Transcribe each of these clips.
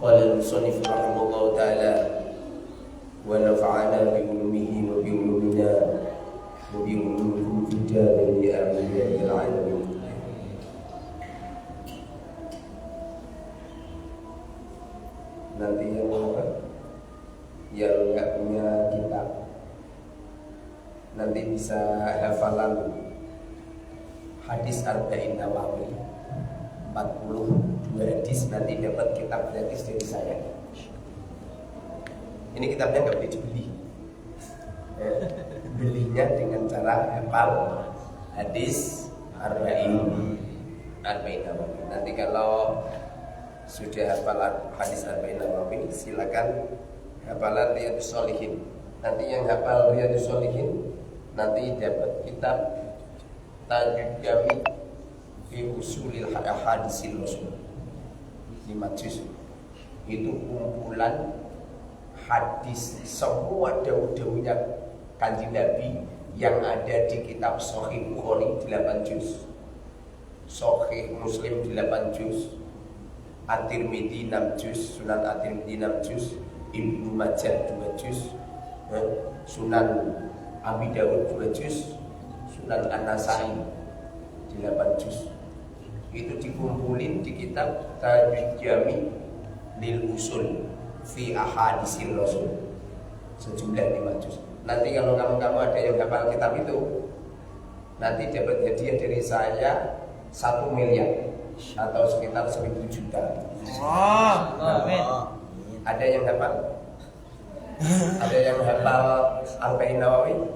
قال المصنف رحمه الله تعالى ونفعنا بعلومه وبعلومنا وبعلومكم في الدارين آمين يا رب العالمين. Nanti yang apa? Yang nggak punya kitab nanti bisa hafalan hadis Arba'in Nawawi 42 hadis, nanti dapat kitab gratis dari saya. Ini kitabnya nggak boleh dibeli, belinya dengan cara hafal hadis Arba'in Nawawi. Nanti kalau sudah hafal hadis Arba'in Nawawi, silakan hafalan Riyadhus Shalihin. Nanti yang hafal Riyadhus Shalihin nanti dapat kitab Tajud Jami fi Usulil Hadisil Rasul 5 juz. Itu kumpulan hadis semua daun-daunnya Kanjeng Nabi yang ada di kitab Sahih Bukhari 8 juz, Sahih Muslim 8 juz, At-Tirmidzi 6 juz, Sunan At-Tirmidzi 6 juz, Ibnu Majah 2 juz, Sunan Abi Dawud 2 juz, Sunan An-Nasai 8 juz. Itu dikumpulin di kitab Tajud Jami lil Usul fi Ahadisil Rasul sejumlah 5 juz. Nanti kalau kamu ada yang hafal kitab itu, nanti dapat hadiah dari saya 1 miliar atau sekitar 1.000 juta. Amin. Ada yang hafal? Ada yang hafal Arba'in Nawawi?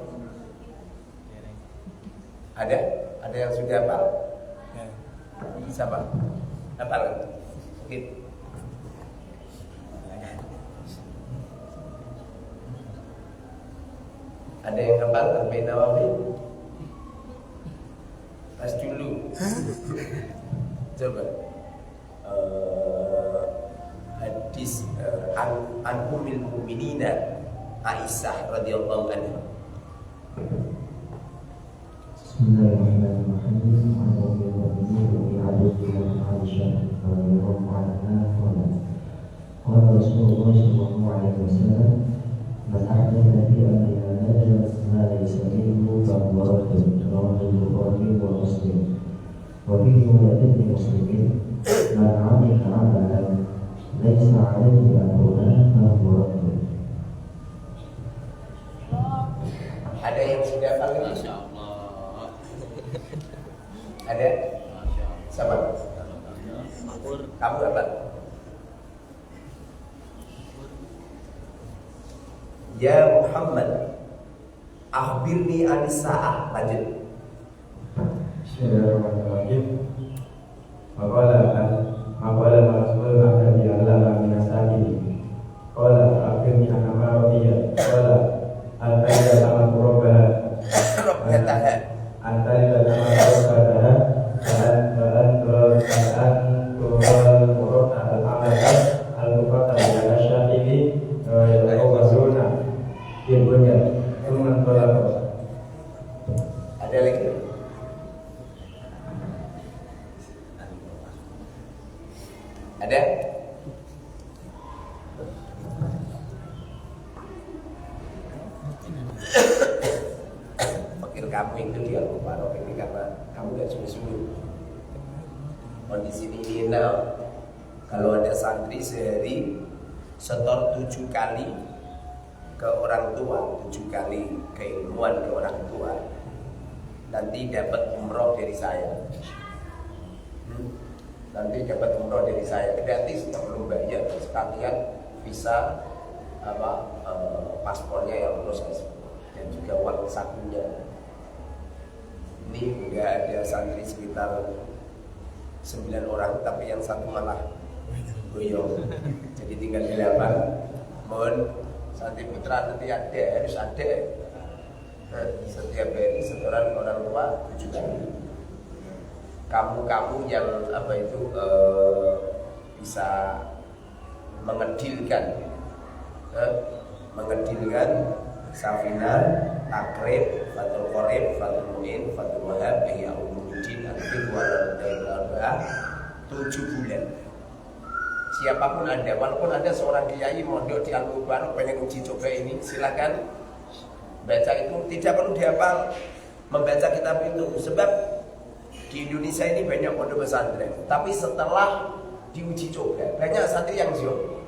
Ada? Ada yang sudah hafal? Siapa? Hafal? Gitu. Ada yang hafal Arba'in Nawawi? Pas dulu. Coba. Hadis an ummil mu'minina Aisyah radhiyallahu anha. Bismillahirrahmanirrahim. Qala Rasulullah sallallahu alaihi wasallam, "Man ahdatha fi amrina hadha ma laysa minhu fa huwa raddun." Rawahu Bukhari wa Muslim. Wa fi riwayatin Muslimin, "Man 'amila 'amalan laysa 'alaihi amruna fa huwa raddun." Ada yang sudah hafal ini? Masya Allah. Ada? Sama? Kamu hafal? Ya Muhammad, akhbirni anis sa'ah. Lanjut. Bismillahirrahmanirrahim. Maqala Rasul akan dialama minasaki. Qala akhirni anama radiyah. Qala antaya sama kurabah. Robbataha. Antaya sama kurabah. Ba'an tural murad al-amalan al-mufata ala syafi'i wa yalqawazuna ibunya teman tolak. Ada lagi? Ada? Fakir kamu itu dia Mubarak ini karena kamu gak sungguh-sungguh. Kondisi ini kalau ada santri sehari setor 7 kali ke orang tua, 7 kali keilmuan ke orang tua, nanti dapat umroh dari saya. Nanti dapat umroh dari saya gratis, tak perlu bayar, sekalian visa paspornya yang proses dan juga uang sakunya. Ini enggak ada santri sekitar 9 orang, tapi yang satu malah goyong. Jadi tinggal 8. Mohon santri putra nanti harus ada. Setiap hari setoran orang tua 7 kali. Kamu yang bisa mengedilkan Safina, Takrib, Fathul Qorib, Fathul Mu'in, Fathul Wahab, Ihya Ulumuddin, Al-Fiqh wa Al-Arba'ah 7 bulan. siapapun Anda, walaupun Anda seorang kiai mondok di Al-Mubarak pengen uji coba ini, silakan baca itu, tidak perlu dihafal membaca kitab itu, sebab di Indonesia ini banyak pondok pesantren, tapi setelah diuji coba banyak santri yang zion.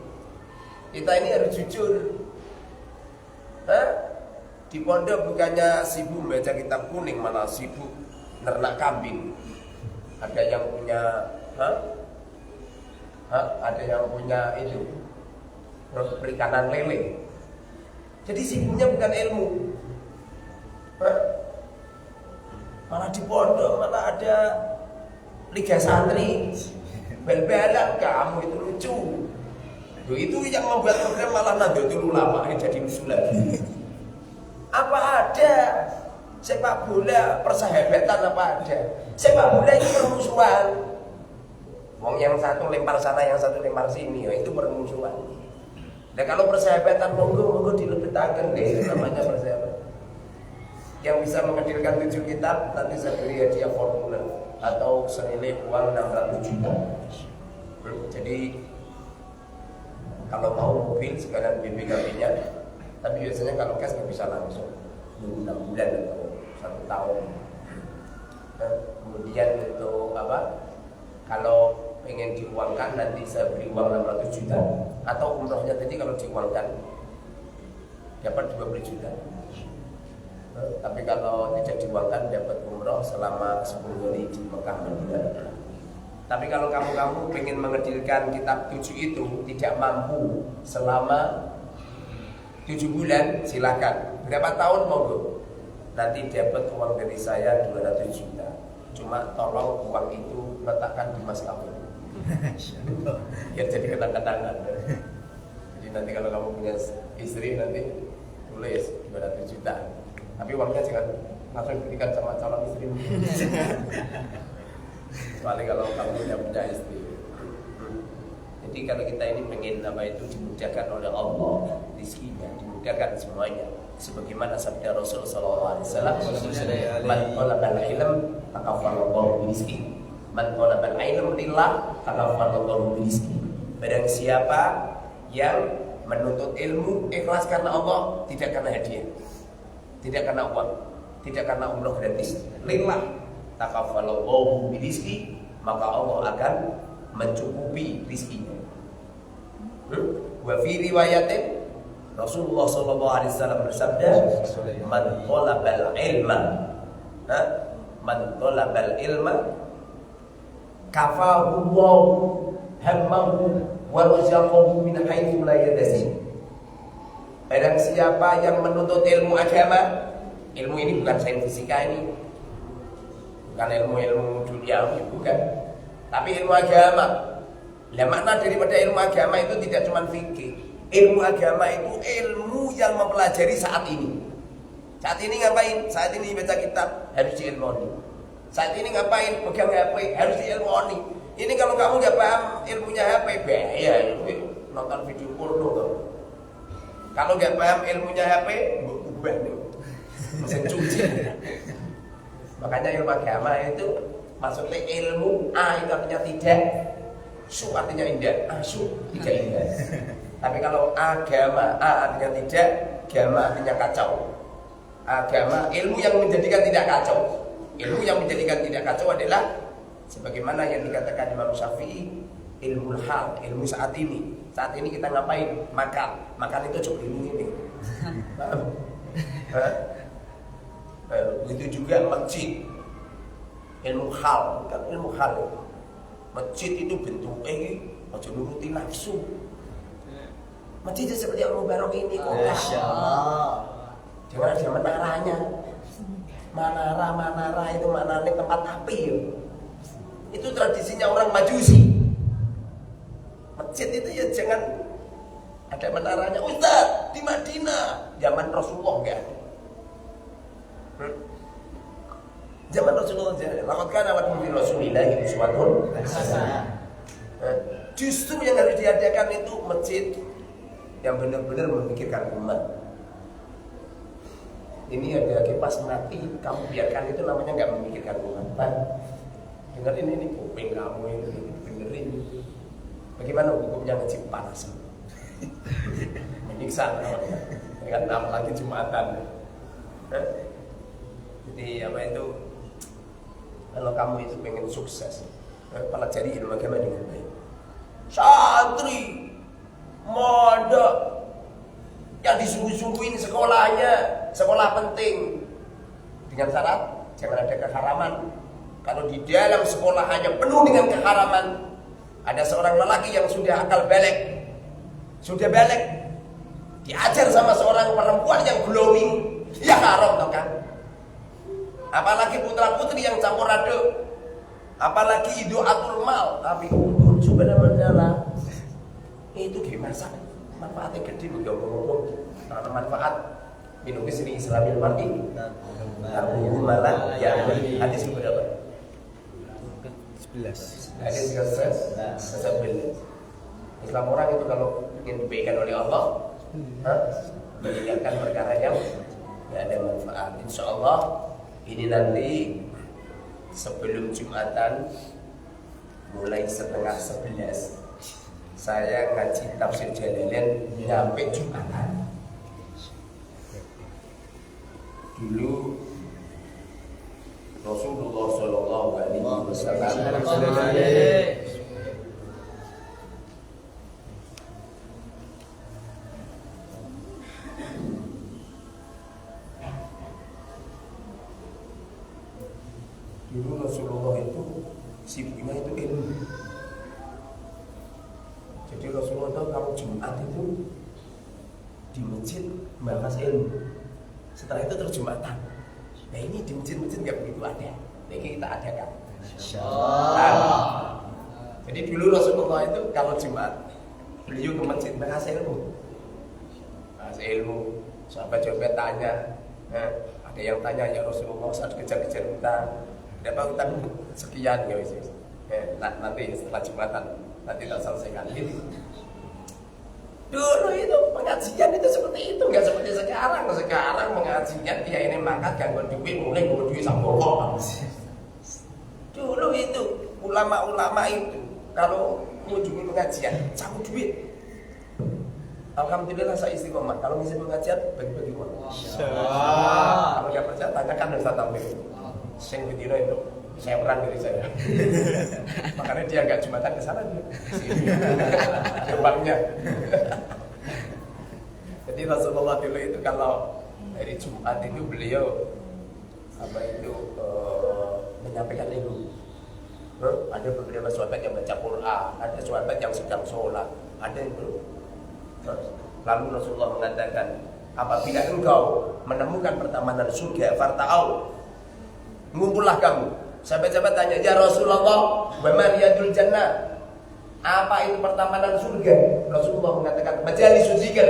Kita ini harus jujur. Di pondok bukannya sibuk membaca kitab kuning, malah sibuk nernak kambing. Ada yang punya ada yang punya itu perikanan lele. Jadi sibuknya bukan ilmu. Malah di pondok malah ada liga santri. Bel-belan kamu itu lucu. Itu yang membuat program malah Nahdlatul Ulama jadi usul lagi. Apa ada sepak bola persahabatan, apa ada? Sepak bola itu permusuhan. Wong yang satu lempar sana, yang satu lempar sini, ya, itu permusuhan. Dan kalau persahabatan monggo dilebetakan deh, itu namanya persahabatan. Yang bisa menghadirkan 7 kitab nanti saya beri hadiah formulir atau senilai uang 600 juta. Jadi kalau mau mobil sekalian BPKB-nya, tapi biasanya kalau cash nggak bisa langsung 6 bulan atau 1 tahun. Kemudian untuk apa? Kalau pengen diuangkan nanti saya beri uang 600 juta. Atau umrohnya tadi kalau diuangkan dapat 20 juta. Tapi kalau tidak diuangkan dapat umroh selama 10 hari di Mekah Madinah. Tapi kalau kamu pengen mengedilkan kitab 7 itu tidak mampu selama 7 bulan, silakan. Berapa tahun monggo. Nanti dapat uang dari saya 200 juta. Cuma tolong uang itu letakkan di mas kawin. Biar jadi kenang-kenangan. Jadi nanti kalau kamu punya istri nanti tulis 200 juta. Tapi uangnya jangan langsung diberikan sama calon istri. Kecuali kalau kamu tidak punya istri. Jadi kalau kita ini pengen apa itu dimudahkan oleh Allah, rizkinya dimudahkan semuanya. Sebagaimana sabda Rasul sallallahu alaihi wasallam, "Man talabal ilm takaffalallahu birizqi. Man talabal ilm lillah takaffalallahu birizqi." Barang siapa yang menuntut ilmu ikhlas karena Allah, tidak karena hadiah. Tidak karena uang, tidak karena umroh gratis. Lillah takaffalallahu birizqi, maka Allah akan mencukupi rizkinya. Wa fi riwayatin Rasulullah sallallahu alaihi wasallam bersabda, "Man talabal ilma, man talabal ilma kafahu Allah hammahu wa razaqahu min haitsu la yahtasib." Barang siapa yang menuntut ilmu agama, ilmu ini bukan sains fisika ini, bukan ilmu dunia, bukan, tapi ilmu agama. Lah makna daripada ilmu agama itu tidak cuma fikih. Ilmu agama itu ilmu yang mempelajari saat ini. Saat ini ngapain? Saat ini baca kitab, harus diilmoni. Saat ini ngapain? Pegang HP, harus diilmoni. Ini kalau kamu nggak paham ilmunya HP, bahaya. Nonton video porno tuh. Kalau nggak paham ilmunya HP, ubah nih, mesin cuci. Makanya ilmu agama itu maksudnya ilmu A itu artinya tidak, su artinya indah, asu tidak indah. Tapi kalau agama, A artinya tidak, agama artinya kacau. Agama, ilmu yang menjadikan tidak kacau. Ilmu yang menjadikan tidak kacau adalah sebagaimana yang dikatakan Imam Syafi'i, ilmu hal, ilmu saat ini. Saat ini kita ngapain? Makan itu cuma ilmu ini. Begitu juga masjid, ilmu hal, kan ilmu hal. Masjid itu bentuknya aja nuruti nafsu. Masjid itu seperti Al-Mubarak ini kok. Masya Allah. Jangan ada menaranya. Manara itu maknanya tempat api ya. Itu tradisinya orang Majusi. Masjid itu ya jangan ada menaranya. Ustaz, di Madinah zaman Rasulullah enggak ada. Zaman Rasulullah jangan. Lakukan awal di Rasulillah itu suatu justru yang harus diadakan itu masjid yang benar-benar memikirkan umat. Ini ada kipas mati, kamu biarkan itu namanya nggak memikirkan umat. Dengerin ini kuping kamu ini benerin. Bagaimana hukumnya ngecip panas? Menyiksa namanya. Ya kan, apalagi Jumatan. Jadi apa itu? Kalau kamu itu pengen sukses, pelajari ilmu agama dengan baik. Santri, mondok, yang disungguh-sungguhin sekolahnya, sekolah penting. Dengan syarat jangan ada keharaman. Kalau di dalam sekolah hanya penuh dengan keharaman, ada seorang lelaki yang sudah akal balik, diajar sama seorang perempuan yang glowing, ya haram toh kan? Apalagi putra putri yang campur aduk, apalagi idoatul mal, tapi sebenarnya itu gimana? Manfaatnya gede, ngomong-ngomong manfaat minum kesini Islamil mar'i malah ya hadis berapa? 11. Hadis ke-11. Islam orang itu kalau ingin dibaikan oleh Allah, meninggalkan perkara yang tidak ada manfaat. Insya Allah ini nanti sebelum Jumatan mulai 10:30 saya ngaji tafsir Jalalain nyampe Jumatan. Dulu Rasulullah Shallallahu Alaihi Wasallam dulu Rasulullah itu sibuknya itu ilmu. Jadi Rasulullah tahu kalau Jumat itu di masjid membahas ilmu. Setelah itu terus Jumatan. Nah ini di masjid-masjid nggak begitu ada. Ini kita adakan. Jadi dulu Rasulullah itu kalau Jumat beliau ke masjid bahas ilmu. Bahas ilmu. Sahabat-sahabat tanya, ada yang tanya ya Rasulullah saat kejar-kejar utang. Dapat utang sekian ya wis. Nanti setelah Jumatan nanti tak selesaikan ini. Dulu itu pengajian itu seperti itu, nggak seperti sekarang. Sekarang pengajian dia ini mangkat gangguan duit, mulai gangguan duit sama orang. Dulu itu ulama-ulama itu kalau mengunjungi pengajian cabut duit. Alhamdulillah saya istiqomah. Kalau misalnya pengajian bagi-bagi uang. Kalau nggak percaya tanyakan Ustaz Taufik. Sing bedino itu saya perang dari saya. Makanya dia nggak Jumatan ke sana dia. Jambangnya. Jadi Rasulullah dulu itu kalau hari Jumat itu beliau menyampaikan ilmu. Ada beberapa sahabat yang baca Quran, ada sahabat yang sedang sholat, ada yang belum. Lalu Rasulullah mengatakan, apabila engkau menemukan pertamanan surga, farta'au, ngumpullah kamu. Sahabat-sahabat tanya, ya Rasulullah, wa ma riyadul jannah? Apa itu pertamanan surga? Rasulullah mengatakan, majalisul zikr.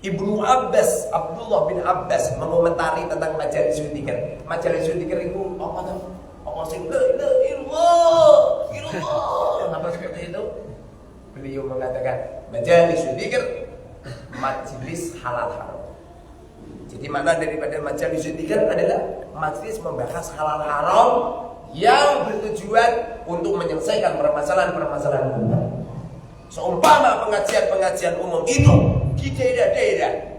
Ibnu Abbas, Abdullah bin Abbas mengomentari tentang majalisul zikr. Majalisul zikr itu apa tuh? Apa sing la ilaha illallah. Apa seperti itu? Beliau mengatakan, majalisul zikr, majelis halal haram. Jadi makna daripada majelis zikir adalah majelis membahas halal haram yang bertujuan untuk menyelesaikan permasalahan-permasalahan umat. Seumpama pengajian-pengajian umum itu di daerah-daerah,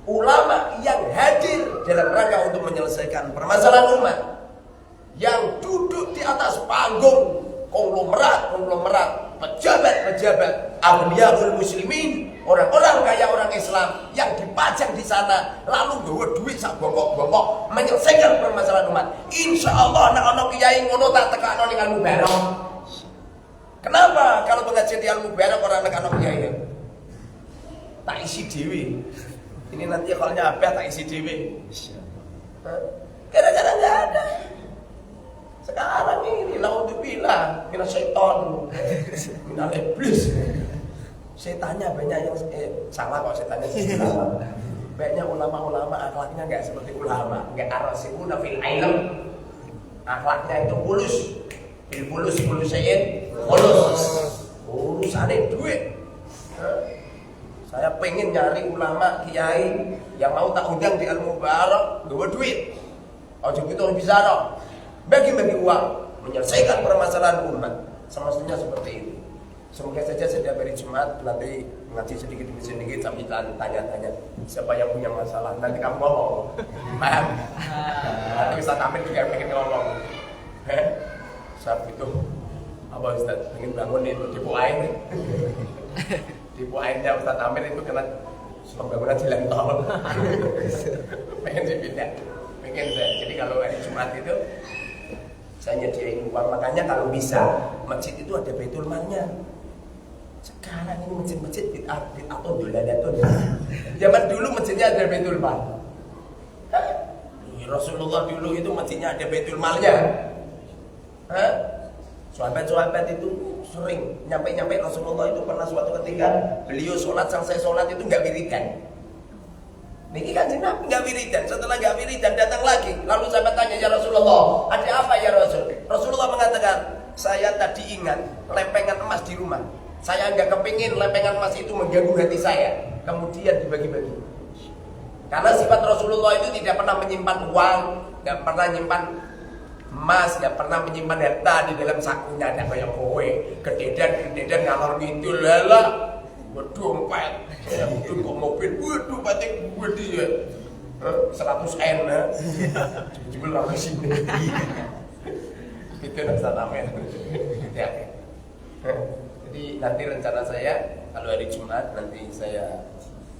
ulama yang hadir dalam rangka untuk menyelesaikan permasalahan umat, yang duduk di atas panggung konglomerat, pejabat-pejabat, awliyaul muslimin, orang-orang kaya orang Islam yang dipajang di sana, lalu bawa duit sak bongkok-bongkok menyelesaikan permasalahan umat. Insya Allah anak-anak kiai ngono tak tekakno ning ilmu barok. Kenapa kalau pengajian di ilmu barok orang anak-anak kiai tak isi dewi? Ini nanti kalau nyampe tak isi dewi. Gara-gara nggak ada. Sekarang ini naudzubillah mina syaitan, mina iblis. Setannya banyak yang salah kok setannya ulama. Banyak ulama-ulama akhlaknya enggak seperti ulama, enggak arasibuna fil ilm. Akhlaknya itu mulus. Bil mulus sayin, mulus. Urusannya duit. Saya pengen nyari ulama kiai yang mau tak undang di ilmu barok, gawe duit. Ojo gitu bisa dong. Bagi-bagi uang menyelesaikan permasalahan umat. semestinya seperti itu. Semoga saja setiap hari Jumat nanti ngaji sedikit demi sedikit sambil tanya-tanya siapa yang punya masalah, nanti kamu ngomong. Paham? Nanti Ustaz Amin juga pengen ngomong. Saya butuh apa Ustaz? Pengen bangun itu tipu air. Tipu airnya Ustaz Amin itu kena pembangunan jalan tol. Pengen dipindah. Pengen saya. Jadi kalau hari Jumat itu saya nyediain uang, makanya kalau bisa masjid itu ada baitul malnya. Sekarang ini masjid-masjid bid'ah dolan-dolan. Zaman dulu masjidnya ada baitul mal. Rasulullah dulu itu masjidnya ada baitul malnya. Sahabat-sahabat itu sering nyampe Rasulullah itu pernah suatu ketika beliau sholat, selesai sholat itu nggak wiridan. Niki kan Nabi nggak wiridan, setelah nggak wiridan datang lagi. Lalu sahabat tanya, ya Rasulullah, ada apa ya Rasul? Rasulullah mengatakan, saya tadi ingat lempengan emas di rumah. Saya nggak kepingin lempengan emas itu mengganggu hati saya. Kemudian dibagi-bagi. Karena sifat Rasulullah itu tidak pernah menyimpan uang, nggak pernah menyimpan emas, nggak pernah menyimpan harta di dalam sakunya. Ada kayak kowe, kededan ngalor ngidul lelah. Dompet, itu kok mobil, waduh batik gede ya, 100 N, jual orang sini, itu nasi tamen, jadi nanti rencana saya kalau hari Jumat nanti saya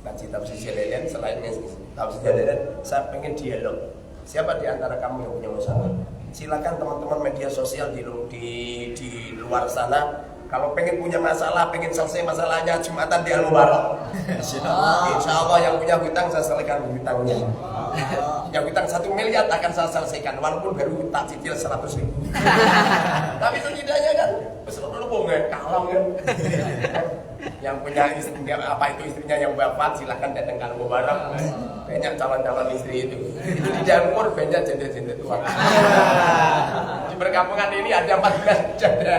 ngaji tafsir Jalalain, selainnya tafsir Jalalain, saya pengen dialog. Siapa di antara kamu yang punya masalah? Silakan teman-teman media sosial di luar sana. Kalau pengen punya masalah, pengen selesai masalahnya Jumatan di Al-Mubarak. Insya Allah yang punya hutang saya selesaikan hutangnya. Yang hutang 1 miliar akan saya selesaikan, walaupun baru tak cicil 100.000. Tapi setidaknya kan, besok dulu bongen, kalong kan. Yang punya istrinya, apa itu istrinya yang wafat, silahkan datang ke Al-Mubarak. Banyak calon-calon istri itu. Itu di dapur banyak janda-janda tua. Di perkampungan ini ada 14 janda.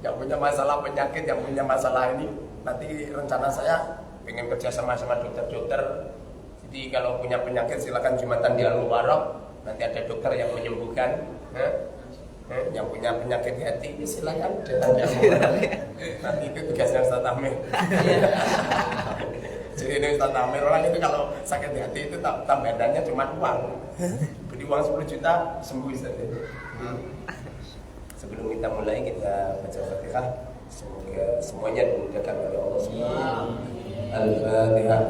Yang punya masalah penyakit, yang punya masalah ini, nanti rencana saya pengen kerja sama dokter-dokter. Jadi kalau punya penyakit silakan Jumatan di Al-Mubarak. Nanti ada dokter yang menyembuhkan. Yang punya penyakit hati silakan datang di Al-Mubarak. Nanti itu tugasnya Ustaz Amir. Jadi ini Ustaz Amir, orang itu kalau sakit hati itu tambahannya cuma uang. Beri uang 10 juta sembuh saja. Sebelum kita mulai, kita baca Fatihah. Semoga semuanya dimudahkan oleh Allah Subhanahu. Al-Fatihah.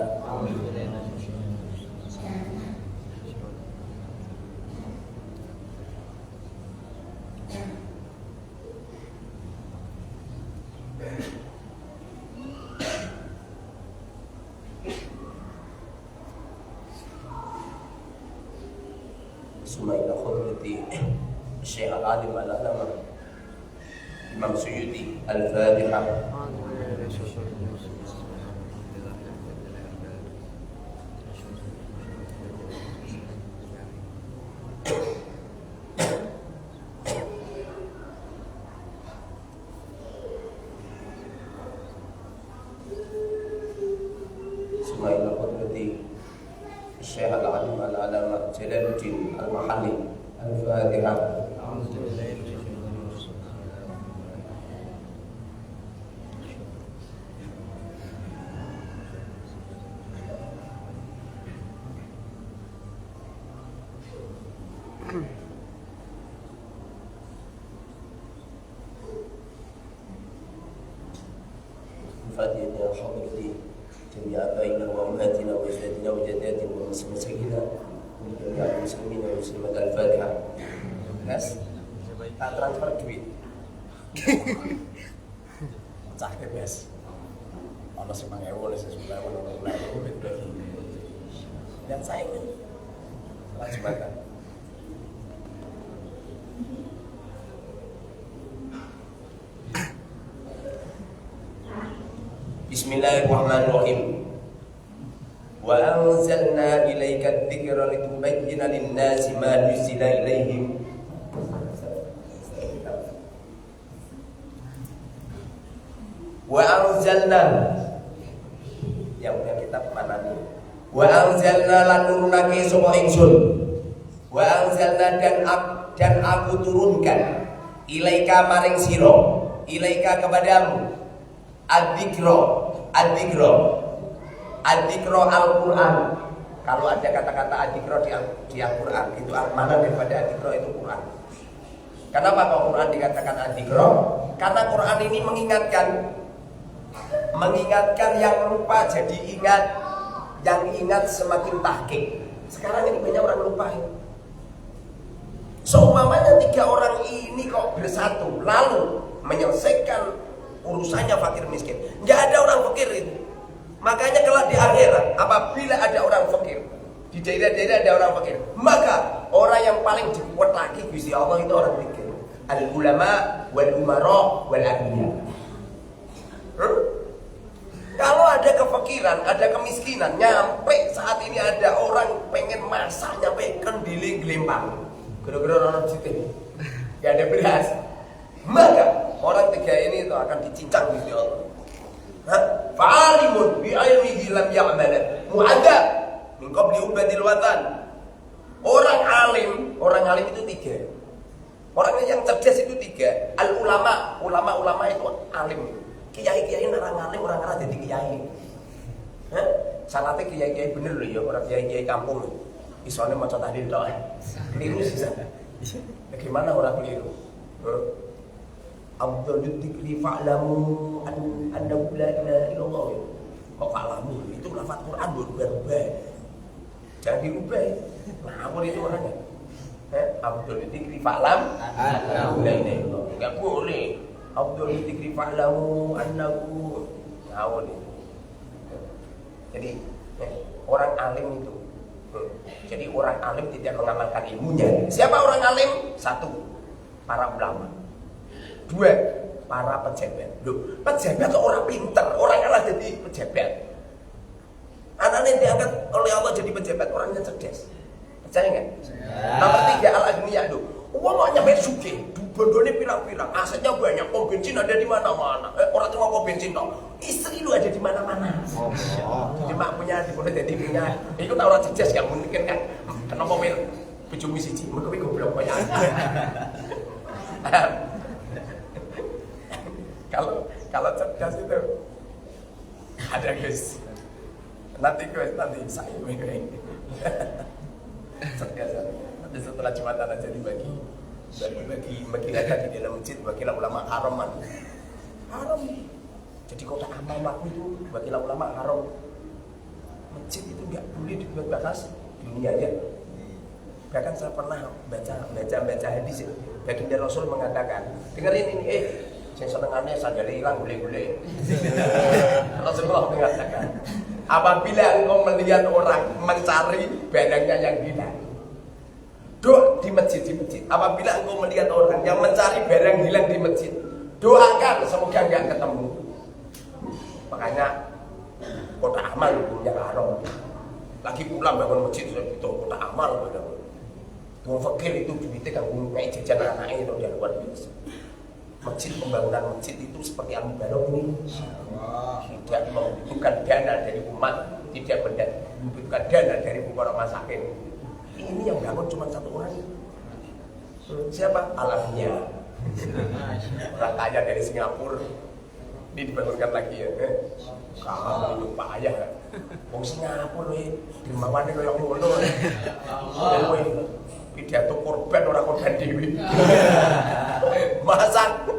Bismillah khudrati Syekh Al-Alim Al-Alama Imam Suyuti. Al-Fatihah. Bismillah khudrati Syekh Al-Alim Al-Alama Jalaluddin Al-Mahalli. Al-Fatihah. الفاتحة يا حضرتي جميع آبائنا وأمهاتنا وأجدادنا وجداتنا ومساكنا وجميع المسلمين والمسلمات. الفاتحة. Mas, tak transfer duit. Cah ke Mas. Ono 5.000, ono 10.000, ono 20.000 bagi. Dan saya ini Jumatan. Bismillahirrahmanirrahim. Wa anzalna ilaika dzikra litubayyana lin-nasi ma nuzila ilaihim. Wa anzalna, yang punya kitab mana nih? Wa anzalna lan nurunake sapa ingsun. Wa anzalna dan aku turunkan ilaika maring siro, ilaika kepadamu, ad-dzikra Al-Quran. Kalau ada kata-kata ad-dzikra di Al-Quran, itu mana daripada ad-dzikra itu Quran. Kenapa kok Quran dikatakan ad-dzikra? Karena Quran ini mengingatkan yang lupa jadi ingat, yang ingat semakin tahqiq. Sekarang ini banyak orang lupa ini. Seumpamanya 3 orang ini kok bersatu lalu menyelesaikan urusannya fakir miskin. Nggak ada orang fakir itu. Makanya kalau di akhirat apabila ada orang fakir, di daerah-daerah ada orang fakir, maka orang yang paling dikuat lagi Gusti Allah itu orang fakir. Al ulama wal umara wal aghniya. Kalau ada kefakiran, ada kemiskinan, nyampe saat ini ada orang pengen masak nyampe kendiling gelempang. Gara-gara orang situ gak ada beras, maka orang 3 ini itu akan dicincang Gusti Allah. Fa'alimun bi ilmihi lam ya'mal mu'adzab min qabli ubadil watan. Orang alim itu 3. Orang yang cerdas itu 3. Al ulama itu alim. Kiai-kiai orang alim orang jadi kiai. Salate kiai-kiai bener loh ya, orang kiai-kiai kampung. Isone maca tahlil tok. Keliru sih. Bagaimana orang keliru? Abdul dzikri fa'lamu annahu la ilaha illallah. Kok fa'lamu itu lafaz Quran berubah. Jangan dirubah. Ngawur itu orangnya. Abdul dzikri fa'lam annahu la ilaha illallah. Enggak boleh. Abdul dzikri fa'lamu annahu ngawur itu. Jadi orang alim itu. Jadi orang alim tidak mengamalkan ilmunya. Siapa orang alim? 1, para ulama. 2, para pejabat. Loh, pejabat orang pinter, orang Allah jadi pejabat. Anaknya diangkat oleh Allah jadi pejabat, orangnya cerdas. Percaya nggak? Nomor 3, al-aghniya. Uang mau nyampe sugih, bondone pirang-pirang, asetnya banyak, pom bensin ada di mana-mana. Orang cuma pom bensin dong. Istri lu ada di mana-mana. Jadi mak punya, boleh jadi punya. Itu tak orang cerdas kan mungkin kan. Kenapa mobil bujumi siji, mereka goblok banyak. Kalau cerdas itu ada guys. Nanti saya cerdas. Nanti setelah Jumatan aja dibagi ada di dalam masjid, bagilah ulama haram. Jadi kota amal makmu itu bagilah ulama haram. Masjid itu nggak boleh dibuat batas dunia aja. Bahkan saya pernah baca hadis ya. Baginda Rasul mengatakan, dengerin ini, saya senengannya sadari hilang boleh. Rasulullah mengatakan, apabila engkau melihat orang mencari barangnya yang hilang, doa di masjid. Apabila engkau melihat orang yang mencari barang hilang di masjid, doakan semoga enggak ketemu. Makanya kota amal hukumnya haram. Lagi pula bangun masjid itu kota amal. Wong fakir itu duitnya kanggo kayak jajan anaknya itu dia luar biasa. Masjid, pembangunan masjid itu seperti Al-Mubarak ini tidak membutuhkan dana dari umat, tidak membutuhkan dana dari para masakin. Ini yang bangun cuma 1 orang. Siapa? Alamnya. Orang kaya dari Singapura. Ini dibangunkan lagi ya. Kamu itu payah kan? Wong Singapura dermawane koyo ngono. Pidato korban orang korban dewi. Masak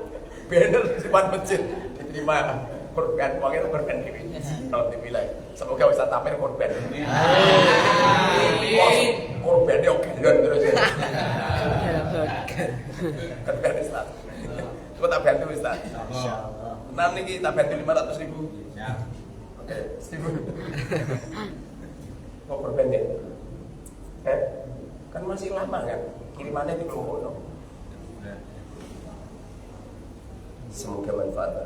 banner di depan masjid diterima korban, pokoknya korban dewi. Kalau dibilang semoga bisa tampil korban. Korbannya oke terus. Korban Islam. Coba tak bantu Ustaz. Nah ini kita bantu 500.000. Oke, 1.000. Kok korban ya? Kan masih lama kan, kirimannya di Kelompok. Semoga manfaat.